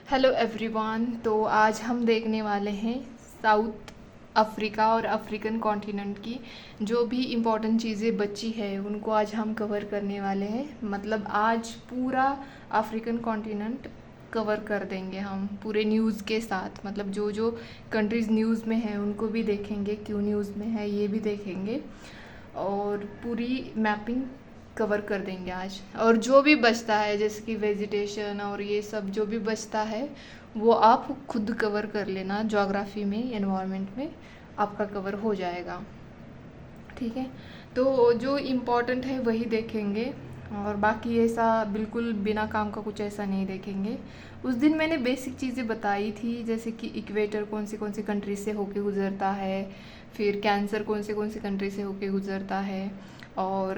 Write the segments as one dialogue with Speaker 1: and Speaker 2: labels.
Speaker 1: Hello everyone. तो आज हम देखने वाले हैं साउथ अफ्रीका और अफ्रीकन कॉन्टिनेंट की जो भी इम्पोर्टेंट चीज़ें बची है उनको आज हम कवर करने वाले हैं। मतलब आज पूरा अफ्रीकन कॉन्टिनेंट कवर कर देंगे हम पूरे न्यूज़ के साथ। मतलब जो जो कंट्रीज़ न्यूज़ में हैं उनको भी देखेंगे, क्यों न्यूज़ में है ये भी देखेंगे और पूरी मैपिंग कवर कर देंगे आज। और जो भी बचता है जैसे कि वेजिटेशन और ये सब जो भी बचता है वो आप खुद कवर कर लेना। ज्योग्राफी में, एनवायरनमेंट में आपका कवर हो जाएगा, ठीक है। तो जो इम्पोर्टेंट है वही देखेंगे और बाकी ऐसा बिल्कुल बिना काम का कुछ ऐसा नहीं देखेंगे। उस दिन मैंने बेसिक चीज़ें बताई थी जैसे कि इक्वेटर कौन सी कंट्री से होके गुज़रता है, फिर कैंसर कौन सी कंट्री से होके गुज़रता है और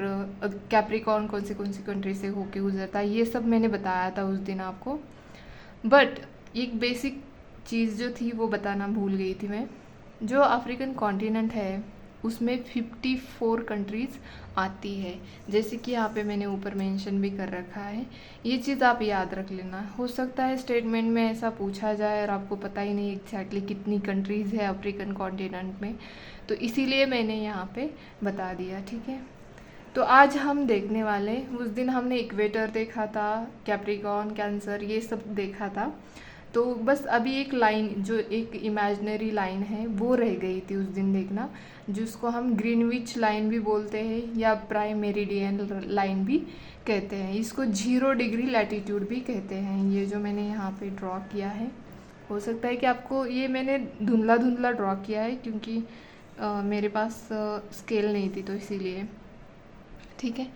Speaker 1: कैप्रिकॉर्न कौन सी कंट्री से होके गुज़रता है, ये सब मैंने बताया था उस दिन आपको। बट एक बेसिक चीज़ जो थी वो बताना भूल गई थी मैं। जो अफ्रीकन कॉन्टिनेंट है उसमें 54 कंट्रीज़ आती है, जैसे कि यहाँ पे मैंने ऊपर मेंशन भी कर रखा है। ये चीज़ आप याद रख लेना। हो सकता है स्टेटमेंट में ऐसा पूछा जाए और आपको पता ही नहीं एग्जैक्टली कितनी कंट्रीज़ है अफ्रीकन कॉन्टिनेंट में, तो इसीलिए मैंने यहाँ पे बता दिया, ठीक है। तो आज हम देखने वाले, उस दिन हमने इक्वेटर देखा था, कैप्रिकॉर्न, कैंसर, ये सब देखा था। तो बस अभी एक लाइन, जो एक इमेजिनरी लाइन है वो रह गई थी उस दिन देखना, जिसको हम ग्रीनविच लाइन भी बोलते हैं या प्राइम मेरिडियन लाइन भी कहते हैं। इसको 0 डिग्री लैटीट्यूड भी कहते हैं। ये जो मैंने यहाँ पे ड्रॉ किया है, हो सकता है कि आपको, ये मैंने धुंधला धुंधला ड्रॉ किया है क्योंकि मेरे पास स्केल नहीं थी तो इसीलिए, ठीक है।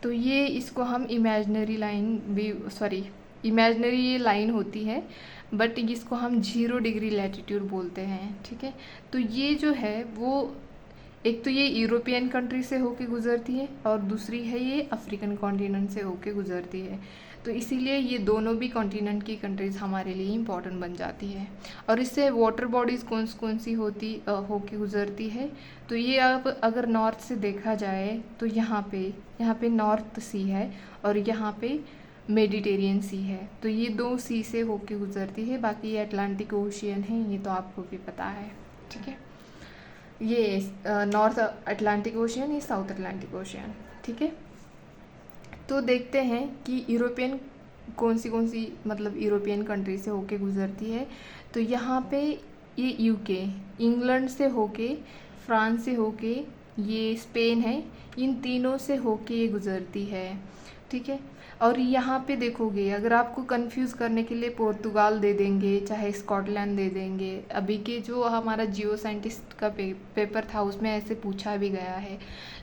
Speaker 1: तो ये इसको हम इमेजिनरी लाइन भी, सॉरी इमेजिनरी ये लाइन होती है बट इसको हम 0 डिग्री लैटीट्यूड बोलते हैं, ठीक है। तो ये जो है वो, एक तो ये यूरोपियन कंट्री से होके गुजरती है और दूसरी है ये अफ्रीकन कॉन्टिनेंट से होके गुजरती है। तो इसीलिए ये दोनों भी कॉन्टिनेंट की कंट्रीज़ हमारे लिए इम्पॉर्टेंट बन जाती है। और इससे वाटर बॉडीज़ कौन सी होके गुजरती है, तो ये अब अगर नॉर्थ से देखा जाए तो यहाँ पे नॉर्थ सी है और यहाँ पे मेडिटेरियन सी है। तो ये 2 सी से होके गुजरती है। बाकी ये अटलांटिक ओशियन है, ये तो आपको भी पता है, ठीक है। ये नॉर्थ अटलांटिक ओशियन, ये साउथ अटलांटिक ओशियन, ठीक है। तो देखते हैं कि यूरोपियन कौन सी मतलब यूरोपियन कंट्री से होके गुजरती है। तो यहाँ पे ये यूके, इंग्लैंड से होके, फ्रांस से होके, ये स्पेन है, इन तीनों से होके ये गुजरती है, ठीक है। और यहाँ पे देखोगे, अगर आपको कंफ्यूज करने के लिए पोर्तुगाल दे देंगे चाहे स्कॉटलैंड दे देंगे। अभी के जो हमारा जियो साइंटिस्ट का पेपर था उसमें ऐसे पूछा भी गया है,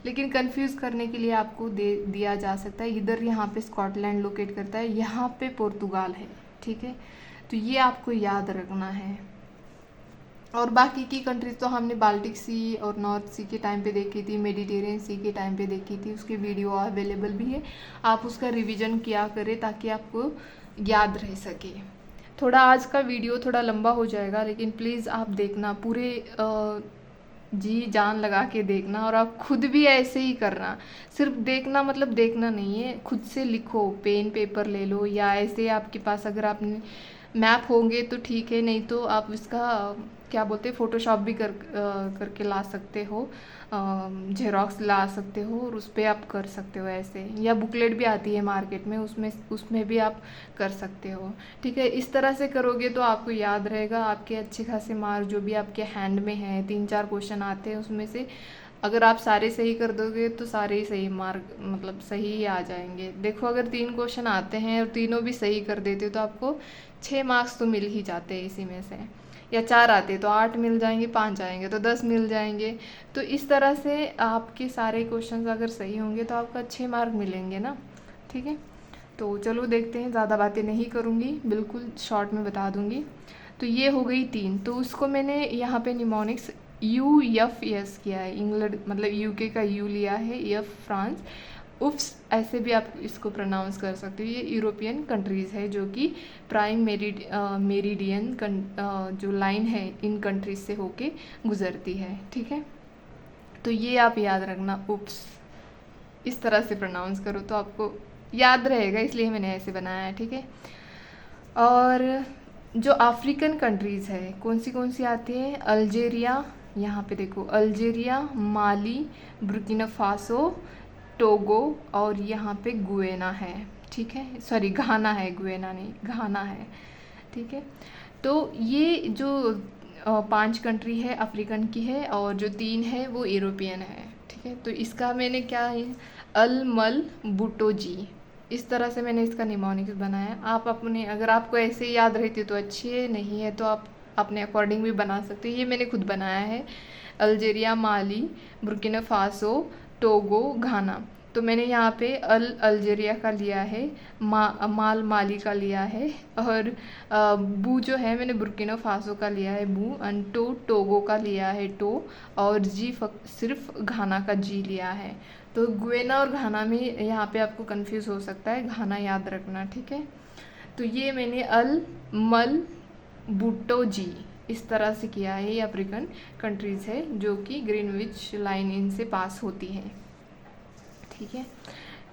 Speaker 1: लेकिन कंफ्यूज करने के लिए आपको दे दिया जा सकता है। इधर यहाँ पे स्कॉटलैंड लोकेट करता है, यहाँ पे पोर्तुगाल है, ठीक है। तो ये आपको याद रखना है। और बाकी की कंट्रीज तो हमने बाल्टिक सी और नॉर्थ सी के टाइम पे देखी थी, मेडिटेरियन सी के टाइम पे देखी थी, उसकी वीडियो अवेलेबल भी है, आप उसका रिवीजन किया करें ताकि आपको याद रह सके। थोड़ा आज का वीडियो थोड़ा लंबा हो जाएगा लेकिन प्लीज़ आप देखना, पूरे जी जान लगा के देखना और आप खुद भी ऐसे ही करना। सिर्फ देखना मतलब देखना नहीं है, खुद से लिखो, पेन पेपर ले लो या ऐसे आपके पास अगर आपने मैप होंगे तो ठीक है, नहीं तो आप इसका क्या बोलते हैं, फ़ोटोशॉप भी करके ला सकते हो, जेरोक्स ला सकते हो और उस पर आप कर सकते हो ऐसे। या बुकलेट भी आती है मार्केट में, उसमें भी आप कर सकते हो, ठीक है। इस तरह से करोगे तो आपको याद रहेगा। आपके अच्छे खासे मार्क जो भी आपके हैंड में हैं, 3-4 क्वेश्चन आते हैं उसमें से अगर आप सारे सही कर दोगे तो सारे ही सही मार्क, मतलब सही ही आ जाएंगे। देखो अगर 3 क्वेश्चन आते हैं और तीनों भी सही कर देते हो तो आपको 6 मार्क्स तो मिल ही जाते हैं इसी में से। या 4 आते तो 8 मिल जाएंगे, 5 आएंगे तो 10 मिल जाएंगे। तो इस तरह से आपके सारे क्वेश्चन अगर सही होंगे तो आपको अच्छे मार्क मिलेंगे ना, ठीक है। तो चलो देखते हैं, ज़्यादा बातें नहीं करूँगी, बिल्कुल शॉर्ट में बता दूँगी। तो ये हो गई 3। तो उसको मैंने यहाँ पे निमोनिक्स UFS किया है। इंग्लैंड मतलब यूके का यू लिया है, एफ फ्रांस, उफ्स ऐसे भी आप इसको प्रोनाउंस कर सकते हो। ये यूरोपियन कंट्रीज़ है जो कि प्राइम मेरिडियन जो लाइन है इन कंट्रीज से होके गुजरती है, ठीक है। तो ये आप याद रखना, उप्स इस तरह से प्रोनाउंस करो तो आपको याद रहेगा, इसलिए मैंने ऐसे बनाया है, ठीक है। और जो अफ्रीकन कंट्रीज़ है कौन सी आती है, अल्जेरिया, यहाँ पे देखो अल्जेरिया, माली, बुर्किना फासो, टोगो और यहाँ पे गुएना है, ठीक है, सॉरी घाना है, गुएना नहीं घाना है, ठीक है। तो ये जो 5 कंट्री है अफ्रीकन की है और जो 3 है वो यूरोपियन है, ठीक है। तो इसका मैंने क्या है, अल मल बुटो जी, इस तरह से मैंने इसका निमोनिक्स बनाया। आप अपने, अगर आपको ऐसे ही याद रहती तो अच्छी है, नहीं है तो आप अपने अकॉर्डिंग भी बना सकते हो। ये मैंने खुद बनाया है, अल्जेरिया, माली, बुर्किना फासो, टोगो, घाना। तो मैंने यहाँ पे अल्जेरिया का लिया है, माल माली का लिया है, और बू जो है मैंने बुर्किना फासो का लिया है बू, एंड टोगो का लिया है टो, और जी सिर्फ घाना का जी लिया है। तो गुएना और घाना में यहाँ पे आपको कंफ्यूज हो सकता है, घाना याद रखना, ठीक है। तो ये मैंने अल मल बूटो जी इस तरह से किया है। ये अफ्रीकन कंट्रीज़ है जो कि ग्रीनविच लाइन इनसे पास होती है, ठीक है।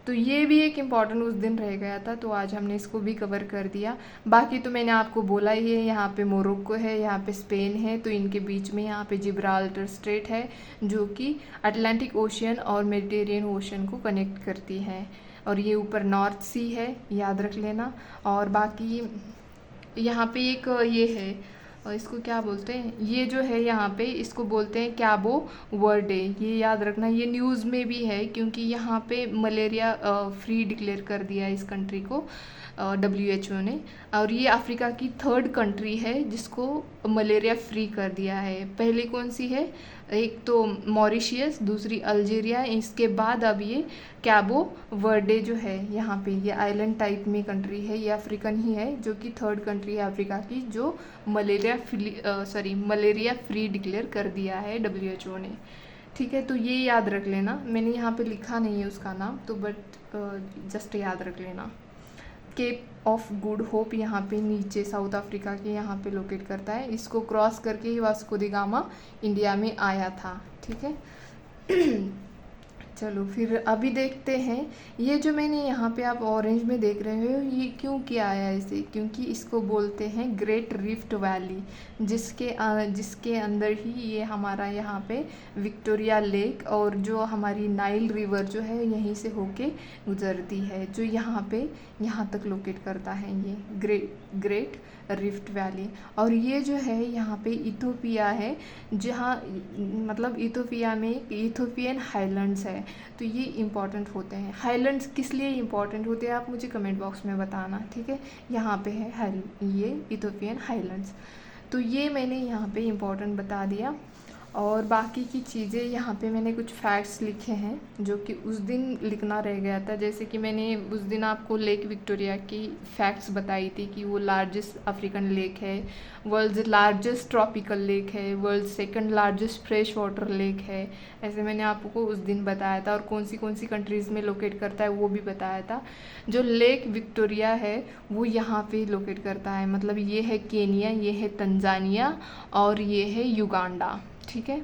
Speaker 1: तो ये भी एक इम्पॉर्टेंट उस दिन रह गया था, तो आज हमने इसको भी कवर कर दिया। बाकी तो मैंने आपको बोला ही है, यहाँ पे मोरक्को है, यहाँ पे स्पेन है, तो इनके बीच में यहाँ पे जिब्राल्टर स्ट्रेट है जो कि अटलांटिक ओशियन और मेडिटेरियन ओशियन को कनेक्ट करती है, और ये ऊपर नॉर्थ सी है, याद रख लेना। और बाकी यहाँ पे एक ये है, और इसको क्या बोलते हैं, ये जो है यहाँ पे इसको बोलते हैं कैबो वर्डे, ये याद रखना। ये न्यूज़ में भी है क्योंकि यहाँ पे मलेरिया फ्री डिक्लेयर कर दिया है इस कंट्री को WHO ने, और ये अफ्रीका की 3rd कंट्री है जिसको मलेरिया फ्री कर दिया है। पहले कौन सी है, एक तो मॉरिशियस, दूसरी अल्जेरिया, इसके बाद अब ये कैबो वर्डे जो है यहाँ पे, ये आइलैंड टाइप में कंट्री है, ये अफ्रीकन ही है, जो कि 3rd कंट्री है अफ्रीका की जो मलेरिया फ्री डिक्लेयर कर दिया है WHO ने, ठीक है। तो ये याद रख लेना, मैंने यहाँ पे लिखा नहीं है उसका नाम, तो बट जस्ट याद रख लेना। केप ऑफ गुड होप यहाँ पे नीचे साउथ अफ्रीका के यहाँ पे लोकेट करता है, इसको क्रॉस करके ही वास्को दी गामा इंडिया में आया था, ठीक है। चलो फिर अभी देखते हैं, ये जो मैंने यहाँ पे आप ऑरेंज में देख रहे हो, ये क्यों किया आया इसे, क्योंकि इसको बोलते हैं ग्रेट रिफ्ट वैली, जिसके अंदर ही ये हमारा यहाँ पे विक्टोरिया लेक और जो हमारी नाइल रिवर जो है यहीं से होके गुजरती है, जो यहाँ तक लोकेट करता है ये ग्रेट रिफ्ट वैली। और ये जो है यहाँ पे इथोपिया है, जहाँ मतलब इथोपिया में इथोपियन हाईलैंड्स है, तो ये इम्पॉर्टेंट होते हैं। हाईलैंड्स किस लिए इम्पॉर्टेंट होते हैं आप मुझे कमेंट बॉक्स में बताना, ठीक है। यहाँ पे है ये इथोपियन हाईलैंड्स, तो ये मैंने यहाँ पे इम्पॉर्टेंट बता दिया। और बाकी की चीज़ें यहाँ पे मैंने कुछ फैक्ट्स लिखे हैं जो कि उस दिन लिखना रह गया था, जैसे कि मैंने उस दिन आपको लेक विक्टोरिया की फैक्ट्स बताई थी कि वो लार्जेस्ट अफ्रीकन लेक है, वर्ल्ड्स लार्जेस्ट ट्रॉपिकल लेक है, world 2nd largest fresh water lake है, ऐसे मैंने आपको उस दिन बताया था। और कौन सी कंट्रीज़ में लोकेट करता है वो भी बताया था। जो लेक विक्टोरिया है वो यहाँ पे लोकेट करता है, मतलब ये है केनिया, ये है तंजानिया और ये है युगांडा, ठीक है,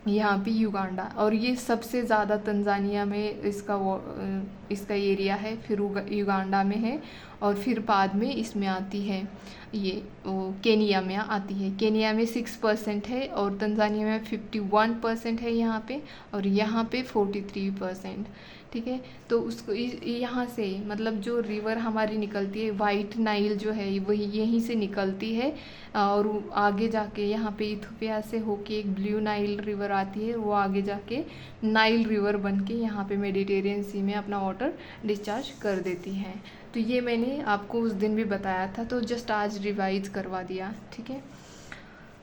Speaker 1: यहाँ पे युगांडा। और ये सबसे ज़्यादा तंजानिया में इसका एरिया है, फिर युगांडा में है, और फिर बाद में इसमें आती है ये केनिया में आती है। केनिया में 6% है और तंजानिया में 51% है यहाँ पे, और यहाँ पे 43%, ठीक है। तो उसको यहाँ से मतलब जो रिवर हमारी निकलती है, वाइट नाइल जो है वही यहीं से निकलती है, और आगे जाके यहाँ पे इथोपिया से होके एक ब्लू नाइल रिवर आती है, वो आगे जाके नाइल रिवर बन के यहाँ पे मेडिटेरियन सी में अपना वाटर डिस्चार्ज कर देती है। तो ये मैंने आपको उस दिन भी बताया था, तो जस्ट आज रिवाइज करवा दिया, ठीक है।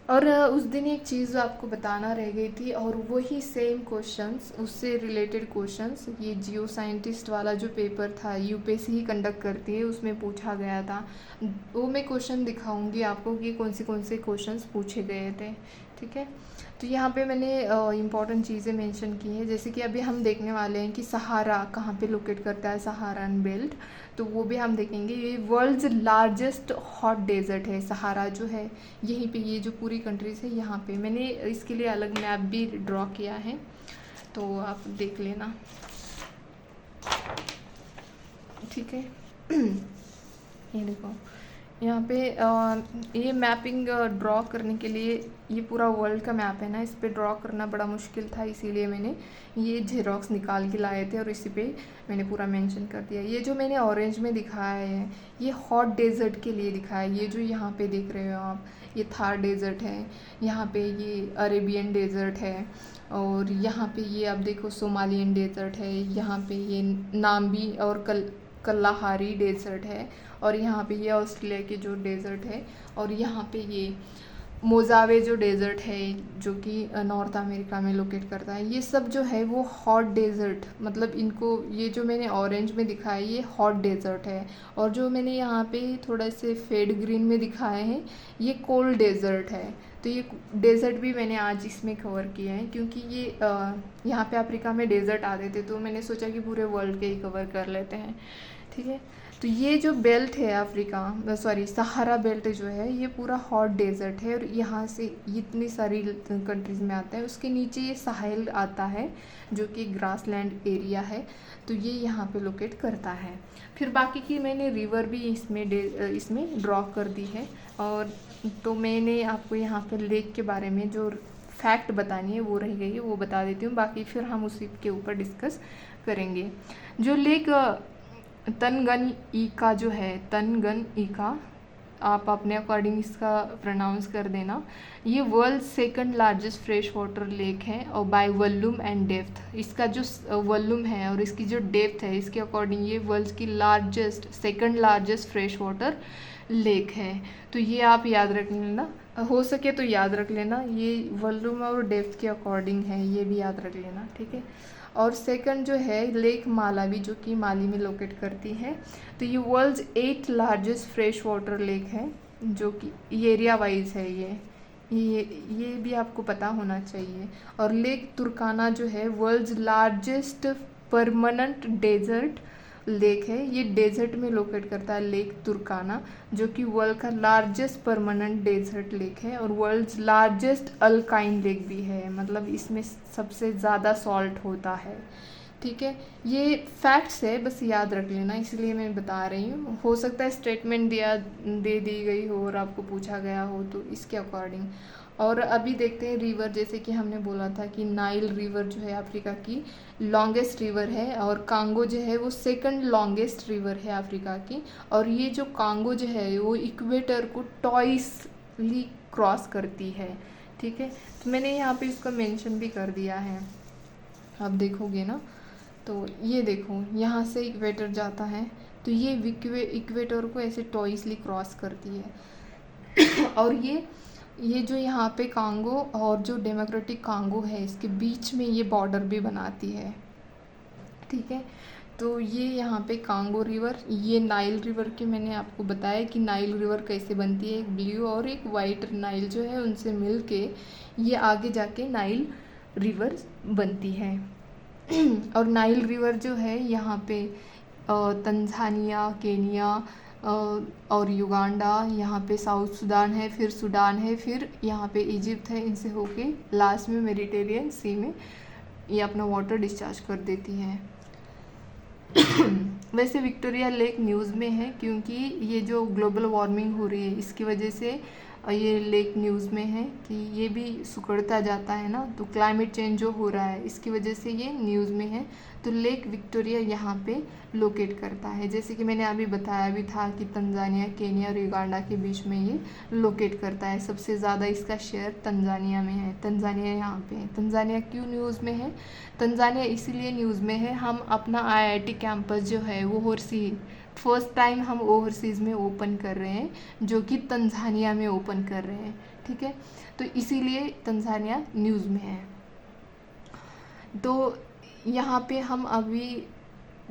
Speaker 1: और उस दिन एक चीज़ आपको बताना रह गई थी, और वही सेम क्वेश्चंस, उससे रिलेटेड क्वेश्चंस, ये जियो साइंटिस्ट वाला जो पेपर था यूपीएससी ही कंडक्ट करती है, उसमें पूछा गया था। वो मैं क्वेश्चन दिखाऊंगी आपको कि कौन से क्वेश्चंस पूछे गए थे, ठीक है। तो यहाँ पे मैंने इम्पॉर्टेंट चीज़ें मेंशन की हैं, जैसे कि अभी हम देखने वाले हैं कि सहारा कहाँ पे लोकेट करता है, सहारन बेल्ट, तो वो भी हम देखेंगे। ये वर्ल्ड्स लार्जेस्ट हॉट डेजर्ट है सहारा जो है, यहीं पे ये जो पूरी कंट्रीज है यहाँ पे। मैंने इसके लिए अलग मैप भी ड्रॉ किया है, तो आप देख लेना, ठीक है। ये देखो, यहाँ पे ये मैपिंग ड्रॉ करने के लिए, ये पूरा वर्ल्ड का मैप है ना, इस पे ड्रॉ करना बड़ा मुश्किल था, इसीलिए मैंने ये जेरोक्स निकाल के लाए थे और इसी पे मैंने पूरा मेंशन कर दिया। ये जो मैंने ऑरेंज में दिखाया है ये हॉट डेजर्ट के लिए दिखाया है। ये जो यहाँ पे देख रहे हो आप, ये थार डेजर्ट है, यहाँ पे ये अरेबियन डेजर्ट है, और यहाँ पे ये आप देखो सोमालियन डेजर्ट है, यहाँ पे ये नाम्बी और कल्लाहारी डेजर्ट है, और यहाँ पे ये ऑस्ट्रेलिया के जो डेजर्ट है, और यहाँ पे ये मोजावे जो डेजर्ट है जो कि नॉर्थ अमेरिका में लोकेट करता है। ये सब जो है वो हॉट डेजर्ट, मतलब इनको ये जो मैंने ऑरेंज में दिखाया ये हॉट डेजर्ट है, और जो मैंने यहाँ पे थोड़ा से फेड ग्रीन में दिखाए हैं ये कोल्ड डेजर्ट है। तो ये डेजर्ट भी मैंने आज इसमें कवर किया है, क्योंकि ये यहाँ पे अफ्रीका में डेजर्ट आते थे तो मैंने सोचा कि पूरे वर्ल्ड के ही कवर कर लेते हैं, ठीक है। तो ये जो बेल्ट है अफ्रीका, सॉरी सहारा बेल्ट जो है ये पूरा हॉट डेजर्ट है, और यहाँ से इतनी सारी कंट्रीज़ में आता है। उसके नीचे ये साहेल आता है जो कि ग्रासलैंड एरिया है, तो ये यहाँ पे लोकेट करता है। फिर बाकी की मैंने रिवर भी इसमें ड्रॉ कर दी है। और तो मैंने आपको यहाँ पे लेक के बारे में जो फैक्ट बतानी है वो रह गई है, वो बता देती हूँ, बाकी फिर हम उसी के ऊपर डिस्कस करेंगे। जो लेक तनगन-ई-का जो है, तनगन-ई-का, आप अपने अकॉर्डिंग इसका प्रोनाउंस कर देना। ये world second largest fresh water lake है, और बाय वॉल्यूम एंड डेप्थ, इसका जो वॉल्यूम है और इसकी जो डेप्थ है इसके अकॉर्डिंग ये वर्ल्ड की second largest fresh water lake है। तो ये आप याद रख लेना, हो सके तो याद रख लेना, ये वॉल्यूम और डेप्थ के अकॉर्डिंग है, ये भी याद रख लेना, ठीक है। और सेकंड जो है लेक मालावी जो कि माली में लोकेट करती है। तो ये world's 8th largest fresh water lake है, जो कि एरिया वाइज है। ये भी आपको पता होना चाहिए। और लेक तुर्काना जो है world's largest permanent desert lake है, ये डेजर्ट में लोकेट करता है लेक तुर्काना, जो कि वर्ल्ड का लार्जेस्ट परमानेंट डेजर्ट लेक है, और वर्ल्ड्स लार्जेस्ट अल्काइन लेक भी है, मतलब इसमें सबसे ज़्यादा सॉल्ट होता है, ठीक है। ये फैक्ट्स है, बस याद रख लेना, इसलिए मैं बता रही हूँ। हो सकता है स्टेटमेंट दे दी गई हो और आपको पूछा गया हो तो इसके अकॉर्डिंग। और अभी देखते हैं रिवर, जैसे कि हमने बोला था कि नाइल रिवर जो है अफ्रीका की लॉन्गेस्ट रिवर है, और कांगो जो है वो सेकंड लॉन्गेस्ट रिवर है अफ्रीका की। और ये जो कांगो जो है वो इक्वेटर को ट्वाइसली क्रॉस करती है, ठीक है। तो मैंने यहाँ पे इसको मेंशन भी कर दिया है, आप देखोगे ना, तो ये देखो यहाँ से इक्वेटर जाता है, तो ये इक्वेटर को ऐसे ट्वाइसली क्रॉस करती है। और ये जो यहाँ पे कांगो और जो डेमोक्रेटिक कांगो है इसके बीच में ये बॉर्डर भी बनाती है, ठीक है। तो ये यहाँ पे कांगो रिवर, ये नाइल रिवर के मैंने आपको बताया कि नाइल रिवर कैसे बनती है, एक ब्लू और एक वाइट नाइल जो है उनसे मिल के ये आगे जाके नाइल रिवर बनती है। और नाइल रिवर जो है यहाँ पे तंजानिया, केनिया और युगांडा, यहाँ पे साउथ सुडान है, फिर सूडान है, फिर यहाँ पे इजिप्ट है, इनसे होके लास्ट में मेडिटेरियन सी में ये अपना वाटर डिस्चार्ज कर देती है। वैसे विक्टोरिया लेक न्यूज़ में है, क्योंकि ये जो ग्लोबल वार्मिंग हो रही है इसकी वजह से ये लेक न्यूज़ में है कि ये भी सिकुड़ता जाता है ना, तो क्लाइमेट चेंज जो हो रहा है इसकी वजह से ये न्यूज़ में है। तो लेक विक्टोरिया यहाँ पे लोकेट करता है, जैसे कि मैंने अभी बताया भी था कि तंजानिया, केनिया और युगांडा के बीच में ये लोकेट करता है। सबसे ज़्यादा इसका शेयर तंजानिया में है, तंजानिया यहाँ पे है। तंजानिया क्यों न्यूज़ में है? तंजानिया इसीलिए न्यूज़ में है, हम अपना IIT कैंपस जो है वो फर्स्ट टाइम हम ओवरसीज़ में ओपन कर रहे हैं, जो कि तंजानिया में ओपन कर रहे हैं, ठीक है। तो इसीलिए तंजानिया न्यूज़ में है। तो यहाँ पे हम अभी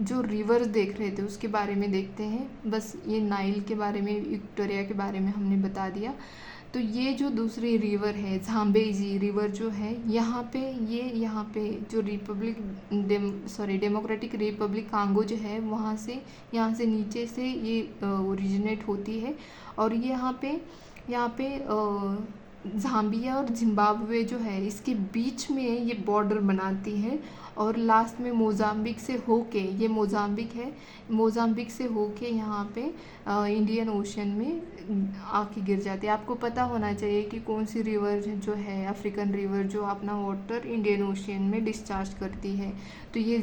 Speaker 1: जो रिवर्स देख रहे थे उसके बारे में देखते हैं। बस ये नाइल के बारे में, विक्टोरिया के बारे में हमने बता दिया। तो ये जो दूसरी रिवर है झाम्बेजी रिवर जो है, यहाँ पे जो डेमोक्रेटिक रिपब्लिक कांगो जो है यहाँ से नीचे से ये ओरिजिनेट होती है। और ये यहाँ पे ज़ाम्बिया और जिम्बाब्वे जो है इसके बीच में ये बॉर्डर बनाती है, और लास्ट में मोज़ाम्बिक से होके, ये मोज़ाम्बिक है, मोज़ाम्बिक से होके यहाँ पे इंडियन ओशन में आके गिर जाती है। आपको पता होना चाहिए कि कौन सी रिवर जो है, अफ्रीकन रिवर, जो अपना वाटर इंडियन ओशन में डिस्चार्ज करती है। तो ये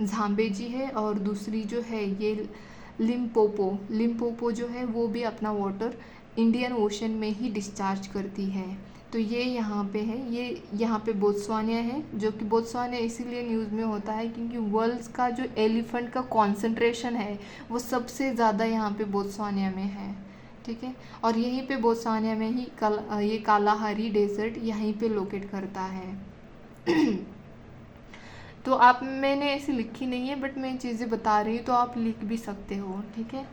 Speaker 1: झाम्बेजी है, और दूसरी जो है ये लिम्पोपो जो है वो भी अपना वाटर इंडियन ओशन में ही डिस्चार्ज करती है। तो ये यहाँ पे है, ये यहाँ पे बोत्सवानिया है, जो कि बोत्सवानिया इसीलिए न्यूज़ में होता है क्योंकि वर्ल्ड का जो एलिफेंट का कॉन्सेंट्रेशन है वो सबसे ज़्यादा यहाँ पे बोत्सवानिया में है। ठीक है, और यहीं पे बोत्सवानिया में ही ये कालाहारी डेजर्ट यहीं पे लोकेट करता है। तो आप, मैंने ऐसे लिखी नहीं है बट मैं चीज़ें बता रही हूँ, तो आप लिख भी सकते हो। ठीक है,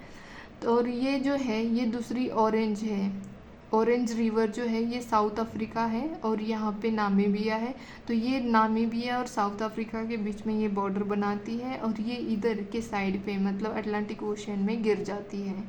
Speaker 1: तो और ये जो है ये दूसरी ऑरेंज है, ऑरेंज रिवर जो है ये साउथ अफ्रीका है, और यहाँ पे नामीबिया है। तो ये नामीबिया और साउथ अफ्रीका के बीच में ये बॉर्डर बनाती है, और ये इधर के साइड पे मतलब अटलांटिक ओशन में गिर जाती है।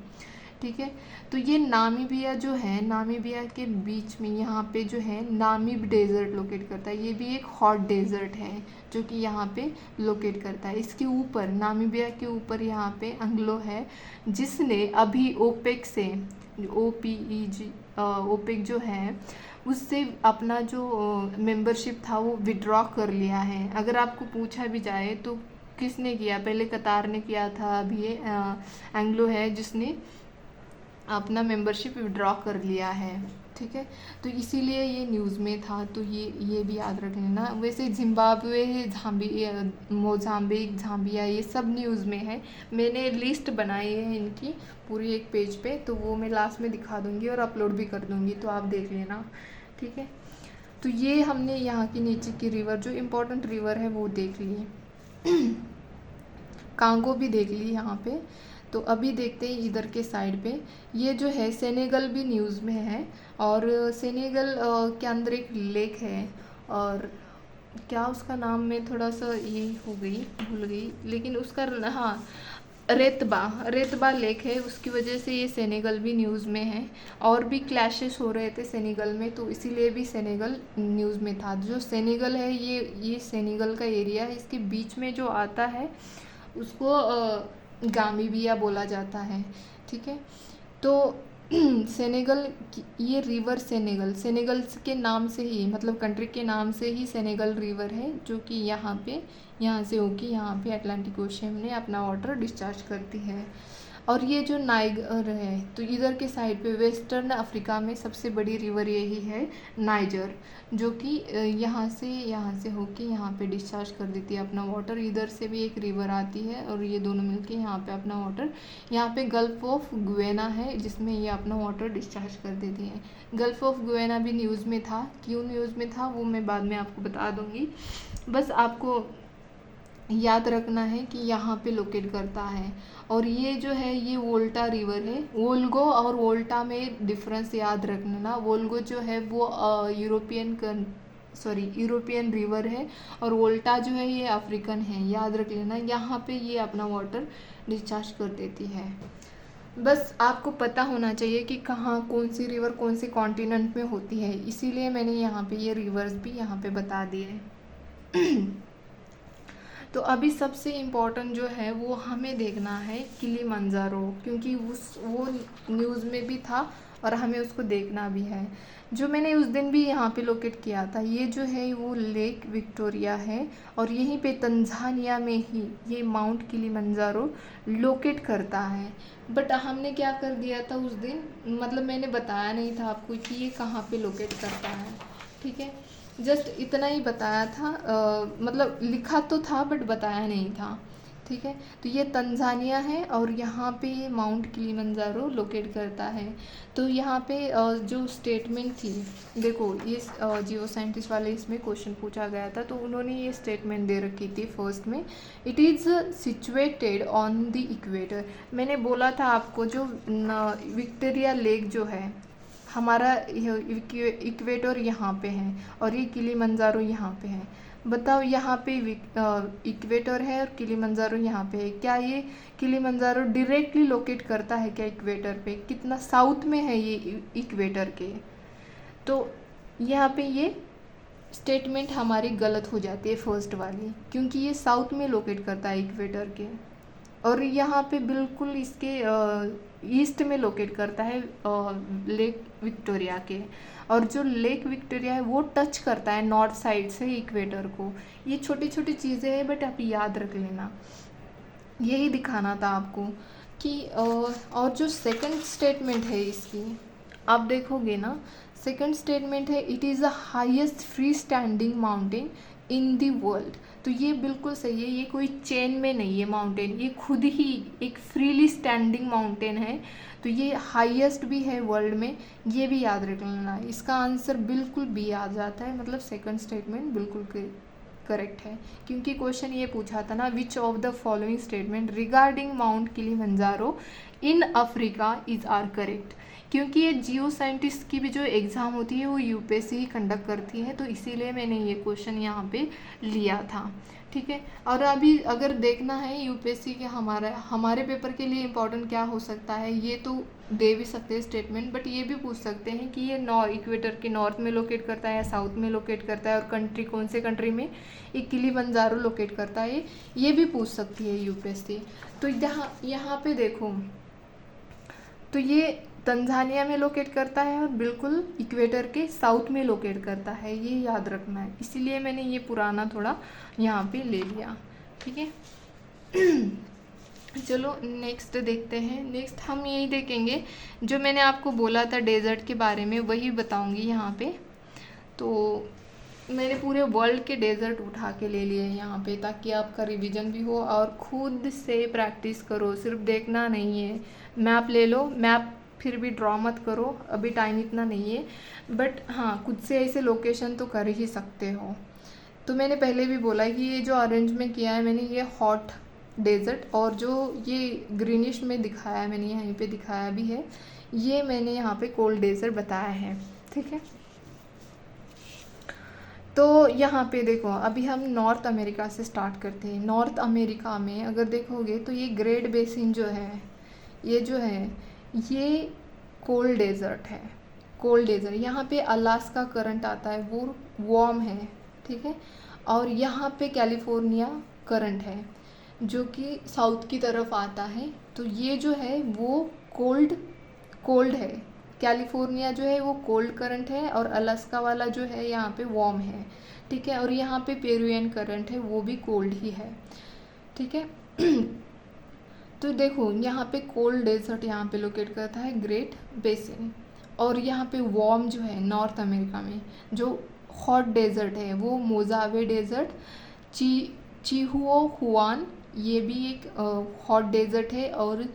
Speaker 1: ठीक है, तो ये नामीबिया जो है, नामीबिया के बीच में यहाँ पे जो है नामीब डेजर्ट लोकेट करता है। ये भी एक हॉट डेजर्ट है जो कि यहाँ पे लोकेट करता है। इसके ऊपर, नामीबिया के ऊपर यहाँ पे एंग्लो है, जिसने अभी ओपेक से, OPEC ओपेक जो है उससे अपना जो मेंबरशिप था वो विड्रॉ कर लिया है। अगर आपको पूछा भी जाए तो किसने किया, पहले कतार ने किया था, अभी ये एंग्लो है जिसने अपना मेंबरशिप विड्रॉ कर लिया है। ठीक है, तो इसीलिए ये न्यूज़ में था, तो ये भी याद रख लेना। वैसे जिम्बाब्वे, मोज़ाम्बिक, ज़ाम्बिया ये सब न्यूज़ में है। मैंने लिस्ट बनाई है इनकी पूरी एक पेज पे, तो वो मैं लास्ट में दिखा दूँगी और अपलोड भी कर दूँगी, तो आप देख लेना। ठीक है, तो ये हमने यहाँ की नीचे की रिवर, जो इम्पोर्टेंट रिवर है वो देख ली। कांगो भी देख ली यहाँ पे। तो अभी देखते हैं इधर के साइड पे, ये जो है सेनेगल भी न्यूज़ में है, और सेनेगल के अंदर एक लेक है, और क्या उसका नाम, मैं थोड़ा सा ये हो गई, भूल गई, लेकिन उसका, हाँ, रेतबा लेक है, उसकी वजह से ये सेनेगल भी न्यूज़ में है। और भी क्लैशेस हो रहे थे सेनेगल में, तो इसीलिए भी सेनेगल न्यूज़ में था। जो सेनेगल है ये सेनेगल का एरिया है, इसके बीच में जो आता है उसको गामीबिया बोला जाता है। ठीक है, तो सेनेगल ये रिवर सेनेगल के नाम से ही, मतलब कंट्री के नाम से ही सेनेगल रिवर है, जो कि यहाँ से होके यहाँ पे अटलांटिक ओशन में अपना वाटर डिस्चार्ज करती है। और ये जो नाइगर है, तो इधर के साइड पे वेस्टर्न अफ्रीका में सबसे बड़ी रिवर यही है नाइजर, जो कि यहाँ से होके यहाँ पे डिस्चार्ज कर देती है अपना वाटर। इधर से भी एक रिवर आती है, और ये दोनों मिलके यहाँ पे अपना वाटर, यहाँ पे गल्फ ऑफ गुएना है जिसमें ये अपना वाटर डिस्चार्ज कर देती है। गल्फ ऑफ गुएना भी न्यूज़ में था, क्यों न्यूज़ में था वो मैं बाद में आपको बता दूँगी। बस आपको याद रखना है कि यहाँ पे लोकेट करता है। और ये जो है ये वोल्टा रिवर है। वोल्गो और वोल्टा में डिफरेंस याद रखना। वोल्गो जो है वो यूरोपियन रिवर है, और वोल्टा जो है ये अफ्रीकन है, याद रख लेना। यहाँ पे ये अपना वाटर डिस्चार्ज कर देती है। बस आपको पता होना चाहिए कि कहाँ कौन सी रिवर कौन से कॉन्टिनेंट में होती है, इसीलिए मैंने यहाँ पे ये रिवर्स भी यहाँ पे बता दिए। तो अभी सबसे इम्पोर्टेंट जो है वो हमें देखना है किलिमंजारो, क्योंकि वो न्यूज़ में भी था और हमें उसको देखना भी है। जो मैंने उस दिन भी यहाँ पे लोकेट किया था, ये जो है वो लेक विक्टोरिया है, और यहीं पे तंजानिया में ही ये माउंट किलिमंजारो लोकेट करता है। बट हमने क्या कर दिया था उस दिन, मतलब मैंने बताया नहीं था आपको कि ये कहाँ पे लोकेट करता है। ठीक है, जस्ट इतना ही बताया था, मतलब लिखा तो था बट बताया नहीं था। ठीक है, तो ये तंजानिया है, और यहाँ पे ये माउंट किलिमंजारो लोकेट करता है। तो यहाँ पे जो स्टेटमेंट थी, देखो ये जियो साइंटिस्ट वाले इसमें क्वेश्चन पूछा गया था, तो उन्होंने ये स्टेटमेंट दे रखी थी फर्स्ट में, it is situated on the equator. मैंने बोला था आपको जो विक्टोरिया लेक जो है हमारा इक्वेटर यहाँ पे है, और ये किलिमंजारो यहाँ पे है। बताओ, यहाँ पे इक्वेटर है और किलिमंजारो यहाँ पे है, क्या ये किलिमंजारो डायरेक्टली लोकेट करता है क्या इक्वेटर पे? कितना साउथ में है ये इक्वेटर के? तो यहाँ पे ये स्टेटमेंट हमारी गलत हो जाती है फर्स्ट वाली, क्योंकि ये साउथ में लोकेट करता है इक्वेटर के, और यहाँ पे बिल्कुल इसके ईस्ट में लोकेट करता है लेक विक्टोरिया के, और जो लेक विक्टोरिया है वो टच करता है नॉर्थ साइड से इक्वेटर को। ये छोटी छोटी चीज़ें हैं बट आप याद रख लेना, यही दिखाना था आपको कि और जो सेकंड स्टेटमेंट है इसकी आप देखोगे ना, सेकंड स्टेटमेंट है it is the highest free standing mountain in the world. तो ये बिल्कुल सही है, ये कोई चेन में नहीं है माउंटेन, ये खुद ही एक फ्रीली स्टैंडिंग माउंटेन है। तो ये हाईएस्ट भी है वर्ल्ड में, ये भी याद रख लेना। इसका आंसर बिल्कुल बी आ जाता है, मतलब सेकंड स्टेटमेंट बिल्कुल करेक्ट है, क्योंकि क्वेश्चन ये पूछा था ना, which of the following statement regarding Mount Kilimanjaro in Africa is are correct. क्योंकि ये जियो साइंटिस्ट की भी जो एग्ज़ाम होती है वो यूपीएससी ही कंडक्ट करती है, तो इसीलिए मैंने ये क्वेश्चन यहाँ पे लिया था, ठीक है। और अभी अगर देखना है यूपीएससी के हमारे पेपर के लिए इम्पोर्टेंट क्या हो सकता है, ये तो दे भी सकते हैं स्टेटमेंट, बट ये भी पूछ सकते हैं कि ये इक्वेटर के नॉर्थ में लोकेट करता है या साउथ में लोकेट करता है, और कंट्री कौन से कंट्री में ये किलिमंजारो लोकेट करता है, ये भी पूछ सकती है यूपीएससी। तो यहाँ पे देखो, तो ये तंजानिया में लोकेट करता है और बिल्कुल इक्वेटर के साउथ में लोकेट करता है, ये याद रखना है, इसीलिए मैंने ये पुराना थोड़ा यहाँ पे ले लिया, ठीक है। चलो नेक्स्ट देखते हैं। नेक्स्ट हम यही देखेंगे जो मैंने आपको बोला था डेजर्ट के बारे में, वही बताऊँगी यहाँ पे। तो मैंने पूरे वर्ल्ड के डेजर्ट उठा के ले लिए यहाँ पे, ताकि आपका रिवीजन भी हो और खुद से प्रैक्टिस करो, सिर्फ देखना नहीं है। मैप ले लो, मैप फिर भी ड्रॉ मत करो, अभी टाइम इतना नहीं है, बट हाँ खुद से ऐसे लोकेशन तो कर ही सकते हो। तो मैंने पहले भी बोला कि ये जो ऑरेंज में किया है मैंने, ये हॉट डेजर्ट, और जो ये ग्रीनिश में दिखाया है मैंने, यहीं पे दिखाया भी है, ये मैंने यहाँ पे कोल्ड डेजर्ट बताया है, ठीक है। तो यहाँ पे देखो, अभी हम नॉर्थ अमेरिका से स्टार्ट करते हैं। नॉर्थ अमेरिका में अगर देखोगे तो ये ग्रेट बेसिन जो है, ये जो है ये कोल्ड डेजर्ट है। कोल्ड डेजर्ट, यहाँ पे अलास्का करंट आता है, वो वार्म है, ठीक है। और यहाँ पे कैलिफोर्निया करंट है जो कि साउथ की तरफ आता है, तो ये जो है वो कोल्ड है। कैलिफोर्निया जो है वो कोल्ड करंट है, और अलास्का वाला जो है यहाँ पे वार्म है, ठीक है। और यहाँ पे पेरुवियन करंट है, वो भी कोल्ड ही है, ठीक है। तो देखो यहाँ पे कोल्ड डेजर्ट यहाँ पे लोकेट करता है ग्रेट बेसिन, और यहाँ पे वार्म जो है नॉर्थ अमेरिका में जो हॉट डेजर्ट है वो मोजावे डेजर्ट, चिहुआहुआन, ये भी एक हॉट डेजर्ट है, और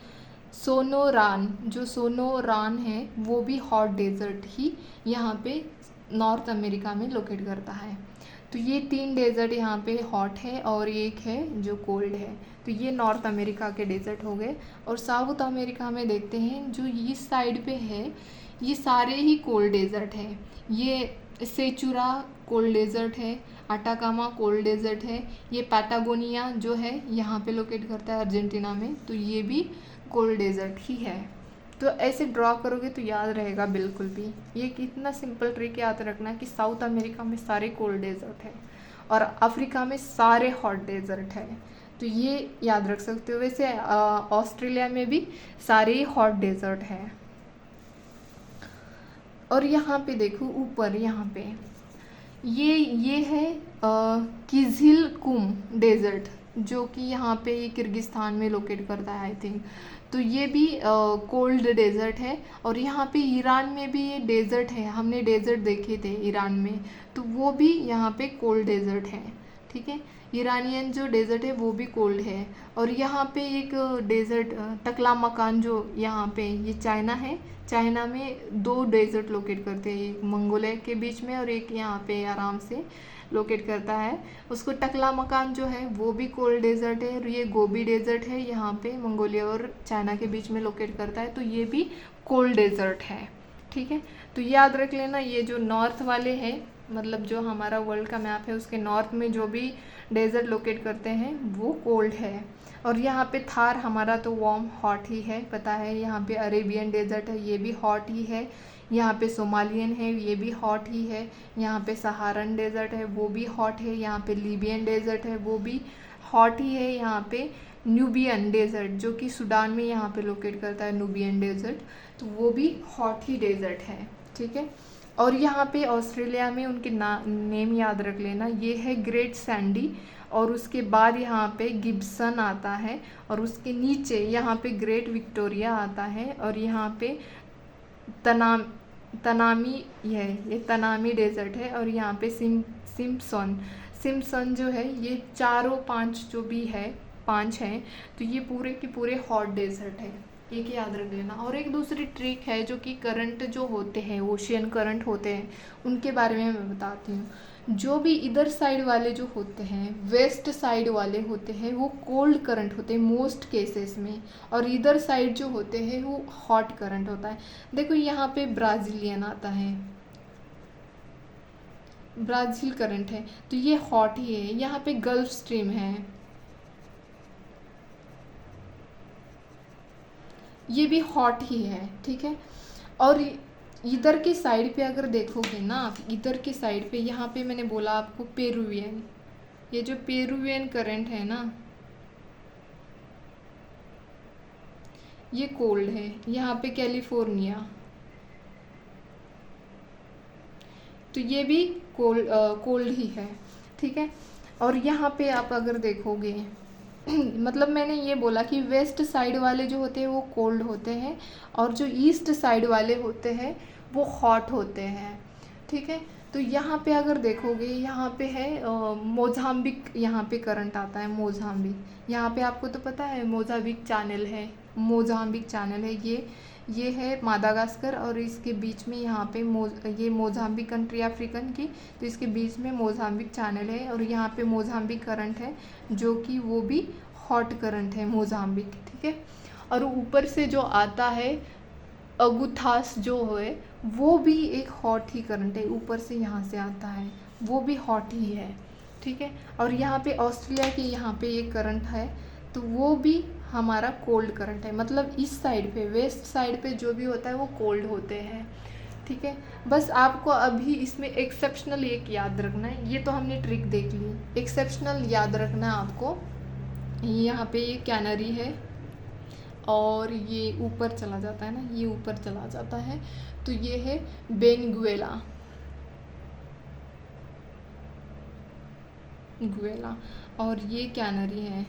Speaker 1: सोनोरान है वो भी हॉट डेजर्ट ही यहाँ पे नॉर्थ अमेरिका में लोकेट करता है। तो ये 3 डेजर्ट यहाँ पे हॉट है और एक है जो कोल्ड है। तो ये नॉर्थ अमेरिका के डेजर्ट हो गए। और साउथ अमेरिका में देखते हैं जो ईस्ट साइड पे है, ये सारे ही कोल्ड डेजर्ट है। ये सेचुरा कोल्ड डेजर्ट है, अटाकामा कोल्ड डेजर्ट है, ये पैटागोनिया जो है यहाँ पे लोकेट करता है अर्जेंटीना में, तो ये भी कोल्ड डेजर्ट ही है। तो ऐसे ड्रॉ करोगे तो याद रहेगा बिल्कुल भी। ये कितना सिंपल ट्रिक याद रखना कि साउथ अमेरिका में सारे कोल्ड डेजर्ट है और अफ्रीका में सारे हॉट डेजर्ट है, तो ये याद रख सकते हो। वैसे ऑस्ट्रेलिया में भी सारे ही हॉट डेजर्ट है। और यहाँ पे देखो ऊपर, यहाँ पे ये है किज़िलकुम डेजर्ट, जो कि यहाँ पे किर्गिस्तान में लोकेट करता है आई थिंक। तो ये भी कोल्ड डेजर्ट है। और यहाँ पे ईरान में भी ये डेजर्ट है, हमने डेजर्ट देखे थे ईरान में, तो वो भी यहाँ पे कोल्ड डेजर्ट है, ठीक है। ईरानियन जो डेजर्ट है वो भी कोल्ड है। और यहाँ पे एक डेजर्ट टकला मकान जो यहाँ पे, ये चाइना है, चाइना में 2 डेजर्ट लोकेट करते हैं, एक मंगोलिया के बीच में और एक यहाँ पे आराम से लोकेट करता है। उसको टकला मकान जो है वो भी कोल्ड डेजर्ट है। और ये गोबी डेजर्ट है, यहाँ पे मंगोलिया और चाइना के बीच में लोकेट करता है, तो ये भी कोल्ड डेजर्ट है, ठीक है। तो याद रख लेना, ये जो नॉर्थ वाले हैं, मतलब जो हमारा वर्ल्ड का मैप है उसके नॉर्थ में जो भी डेजर्ट लोकेट करते हैं वो कोल्ड है। और यहाँ पे थार हमारा तो वार्म हॉट ही है, पता है। यहाँ पे अरेबियन डेजर्ट है, ये भी हॉट ही है। यहाँ पे सोमालियन है, ये भी हॉट ही है। यहाँ पे सहारन डेजर्ट है, वो भी हॉट है। यहाँ पे लीबियन डेजर्ट है, वो भी हॉट ही है। यहाँ पे न्यूबियन डेजर्ट जो कि सूडान में यहाँ पे लोकेट करता है, न्यूबियन डेजर्ट, तो वो भी हॉट ही डेजर्ट है, ठीक है। और यहाँ पे ऑस्ट्रेलिया में उनके नेम याद रख लेना, ये है ग्रेट सैंडी, और उसके बाद यहाँ पे गिब्सन आता है, और उसके नीचे यहाँ पे ग्रेट विक्टोरिया आता है, और यहाँ पे तनामी है, ये तनामी डेजर्ट है, और यहाँ पे सिम्पसन जो है, ये चारों पांच जो भी है, पांच हैं, तो ये पूरे के पूरे हॉट डेजर्ट है, एक याद रख लेना। और एक दूसरी ट्रिक है जो कि करंट जो होते हैं, ओशियन करंट होते हैं, उनके बारे में मैं बताती हूँ। जो भी इधर साइड वाले जो होते हैं, वेस्ट साइड वाले होते हैं, वो कोल्ड करंट होते हैं मोस्ट केसेस में, और इधर साइड जो होते हैं वो हॉट करंट होता है। देखो यहाँ पे ब्राज़ीलियन आता है, ब्राज़ील करंट है, तो ये हॉट ही है। यहाँ पे गल्फ स्ट्रीम है, ये भी हॉट ही है, ठीक है। और इधर के साइड पे अगर देखोगे ना आप, इधर के साइड पे, यहाँ पे मैंने बोला आपको पेरुवियन, ये जो पेरुवियन करंट है ना, ये कोल्ड है। यहाँ पे कैलिफोर्निया, तो ये भी कोल्ड ही है, ठीक है। और यहाँ पे आप अगर देखोगे मतलब मैंने ये बोला कि वेस्ट साइड वाले जो होते हैं वो कोल्ड होते हैं, और जो ईस्ट साइड वाले होते हैं वो हॉट होते हैं, ठीक है। तो यहाँ पे अगर देखोगे, यहाँ पे है मोजाम्बिक, यहाँ पे करंट आता है मोजाम्बिक। यहाँ पे आपको तो पता है मोजाम्बिक चैनल है, मोजाम्बिक चैनल है, ये है मादागास्कर, और इसके बीच में यहाँ पे ये मोजाम्बिक कंट्री अफ्रीकन की, तो इसके बीच में मोजाम्बिक चैनल है, और यहाँ पे मोजाम्बिक करंट है जो कि वो भी हॉट करंट है मोजाम्बिक, ठीक है। और ऊपर से जो आता है अगुथास जो है, वो भी एक हॉट ही करंट है, ऊपर से यहाँ से आता है, वो भी हॉट ही है, ठीक है। और यहाँ पे ऑस्ट्रेलिया के यहाँ पे एक करंट है, तो वो भी हमारा कोल्ड करंट है। मतलब इस साइड पे, वेस्ट साइड पे जो भी होता है वो कोल्ड होते हैं, ठीक है। बस आपको अभी इसमें एक्सेप्शनल एक याद रखना है, ये तो हमने ट्रिक देख ली, एक्सेप्शनल याद रखना है आपको। यहाँ पे ये कैनरी है, और ये ऊपर चला जाता है ना, ये ऊपर चला जाता है, तो ये है बेनगुएला, और ये कैनरी है,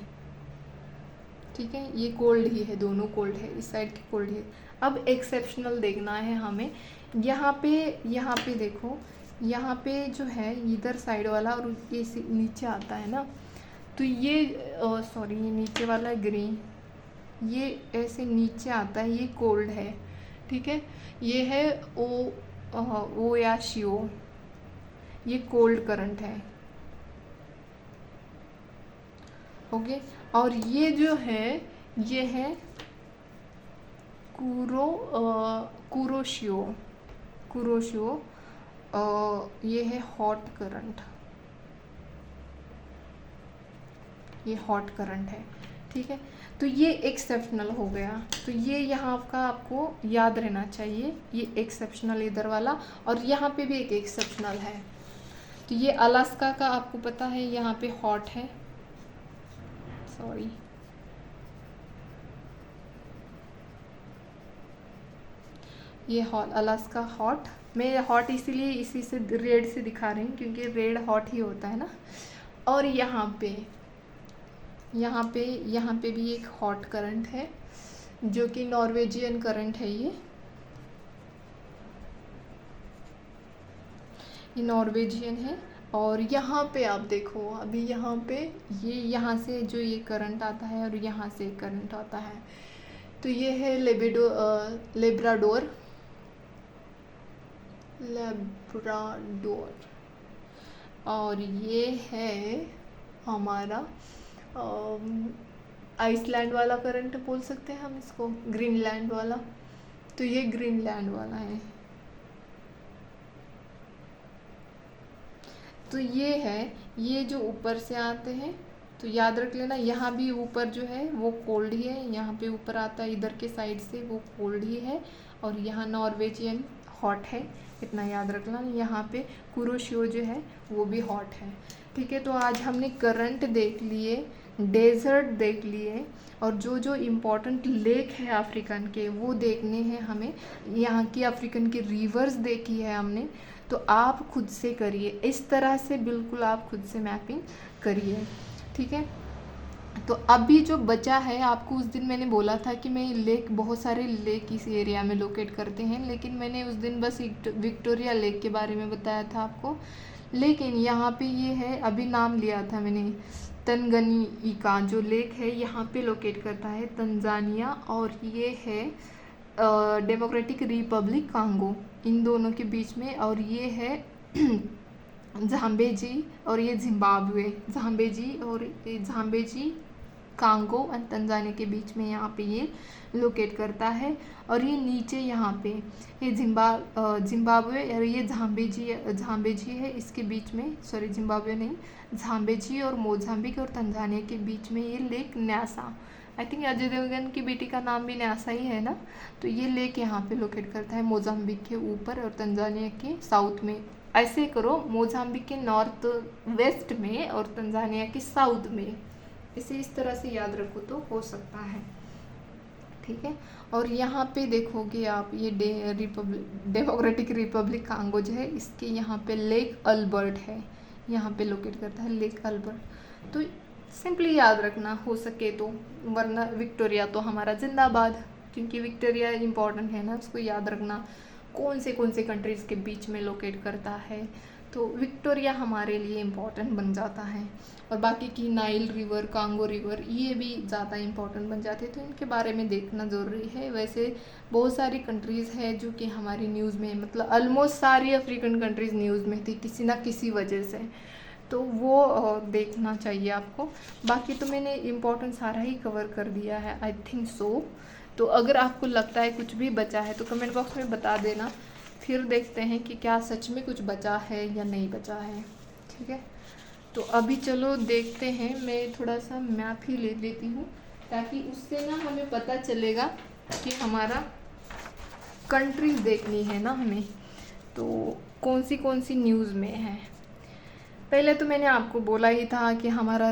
Speaker 1: ठीक है। ये कोल्ड ही है, दोनों कोल्ड है, इस साइड की कोल्ड है। अब एक्सेप्शनल देखना है हमें। यहाँ पे देखो, यहाँ पे जो है इधर साइड वाला, और ये नीचे आता है ना, तो ये सॉरी, ये नीचे वाला है ग्रीन, ये ऐसे नीचे आता है, ये कोल्ड है, ठीक है। ये है ओ या शिओ, ये कोल्ड करंट है, ओके। और ये जो है, ये है कुरोशियो, ये है हॉट करंट, ये हॉट करंट है, ठीक है। तो ये एक्सेप्शनल हो गया, तो ये यहाँ का आपको याद रहना चाहिए, ये एक्सेप्शनल इधर वाला, और यहाँ पे भी एक एक्सेप्शनल है। तो ये अलास्का का आपको पता है, यहाँ पे हॉट है, सॉरी, ये अलास्का हॉट, मैं हॉट इसीलिए इसी से रेड से दिखा रही हूँ क्योंकि रेड हॉट ही होता है ना। और यहाँ पे भी एक हॉट करंट है जो कि नॉर्वेजियन करंट है, ये नॉर्वेजियन है। और यहाँ पे आप देखो, अभी यहाँ पे यहाँ से जो ये करंट आता है और यहाँ से करंट आता है, तो ये है लेब्राडोर, और ये है हमारा आइसलैंड वाला करंट बोल सकते हैं हम इसको, ग्रीनलैंड वाला, तो ये ग्रीनलैंड वाला है। तो ये है, ये जो ऊपर से आते हैं तो याद रख लेना, यहाँ भी ऊपर जो है वो कोल्ड ही है, यहाँ पे ऊपर आता है इधर के साइड से वो कोल्ड ही है, और यहाँ नॉर्वेजियन हॉट है, इतना याद रखना। यहाँ पे कुरोशियो जो है वो भी हॉट है। ठीक है, तो आज हमने करंट देख लिए, डेजर्ट देख लिए, और जो जो इम्पोर्टेंट लेक है अफ्रीकन के वो देखने हैं हमें। यहाँ की अफ्रीकन की रिवर्स देखी है हमने। तो आप खुद से करिए, इस तरह से बिल्कुल आप खुद से मैपिंग करिए। ठीक है, तो अभी जो बचा है, आपको उस दिन मैंने बोला था कि मैं लेक, बहुत सारे लेक इस एरिया में लोकेट करते हैं, लेकिन मैंने उस दिन बस विक्टोरिया लेक के बारे में बताया था आपको। लेकिन यहाँ पे ये है, अभी नाम लिया था मैंने, तंगनिका जो लेक है यहाँ पे लोकेट करता है तंजानिया, और ये है डेमोक्रेटिक रिपब्लिक कांगो, इन दोनों के बीच में। और ये है ज़ाम्बेजी, और ये जिम्बाब्वे, ज़ाम्बेजी और ये ज़ाम्बेजी कांगो और तंजानिया के बीच में यहाँ पे ये लोकेट करता है। और ये नीचे यहाँ पे ये जिम्बाब्वे और ये ज़ाम्बेजी है, इसके बीच में, सॉरी जिम्बाब्वे नहीं, ज़ाम्बेजी और मोजाम्बिक और तंजानिया के बीच में ये lake Nyasa, I think Ajay Devgan की बेटी का नाम भी न्यासा ही है ना। तो ये लेक यहाँ पे लोकेट करता है मोजाम्बिक के ऊपर और तंजानिया के साउथ में। ऐसे करो, मोजाम्बिक के नॉर्थ वेस्ट में और तंजानिया के साउथ में, इसे इस तरह से याद रखो तो हो सकता है। ठीक है, और यहाँ पे देखोगे आप ये डेमोक्रेटिक रिपब्लिक कांगो जो है, इसके यहाँ पे लेक अल्बर्ट है, यहाँ पे लोकेट करता है लेक अल्बर्ट। तो सिंपली याद रखना हो सके तो, वरना विक्टोरिया तो हमारा जिंदाबाद, क्योंकि विक्टोरिया इम्पॉर्टेंट है ना, उसको याद रखना कौन से कंट्रीज़ के बीच में लोकेट करता है। तो विक्टोरिया हमारे लिए इम्पॉर्टेंट बन जाता है, और बाकी की नाइल रिवर, कांगो रिवर, ये भी ज़्यादा इम्पॉर्टेंट बन जाते हैं, तो इनके बारे में देखना ज़रूरी है। वैसे बहुत सारी कंट्रीज़ है जो कि हमारी न्यूज़ में, मतलब ऑलमोस्ट सारी अफ्रीकन कंट्रीज़ न्यूज़ में थी किसी ना किसी वजह से, तो वो देखना चाहिए आपको। बाकी तो मैंने इम्पोर्टेंट सारा ही कवर कर दिया है, आई थिंक सो। तो अगर आपको लगता है कुछ भी बचा है तो कमेंट बॉक्स में बता देना, फिर देखते हैं कि क्या सच में कुछ बचा है या नहीं बचा है। ठीक है, तो अभी चलो देखते हैं, मैं थोड़ा सा मैप ही ले लेती हूँ, ताकि उससे ना हमें पता चलेगा कि हमारा कंट्रीज देखनी है ना हमें, तो कौन सी न्यूज़ में है। पहले तो मैंने आपको बोला ही था कि हमारा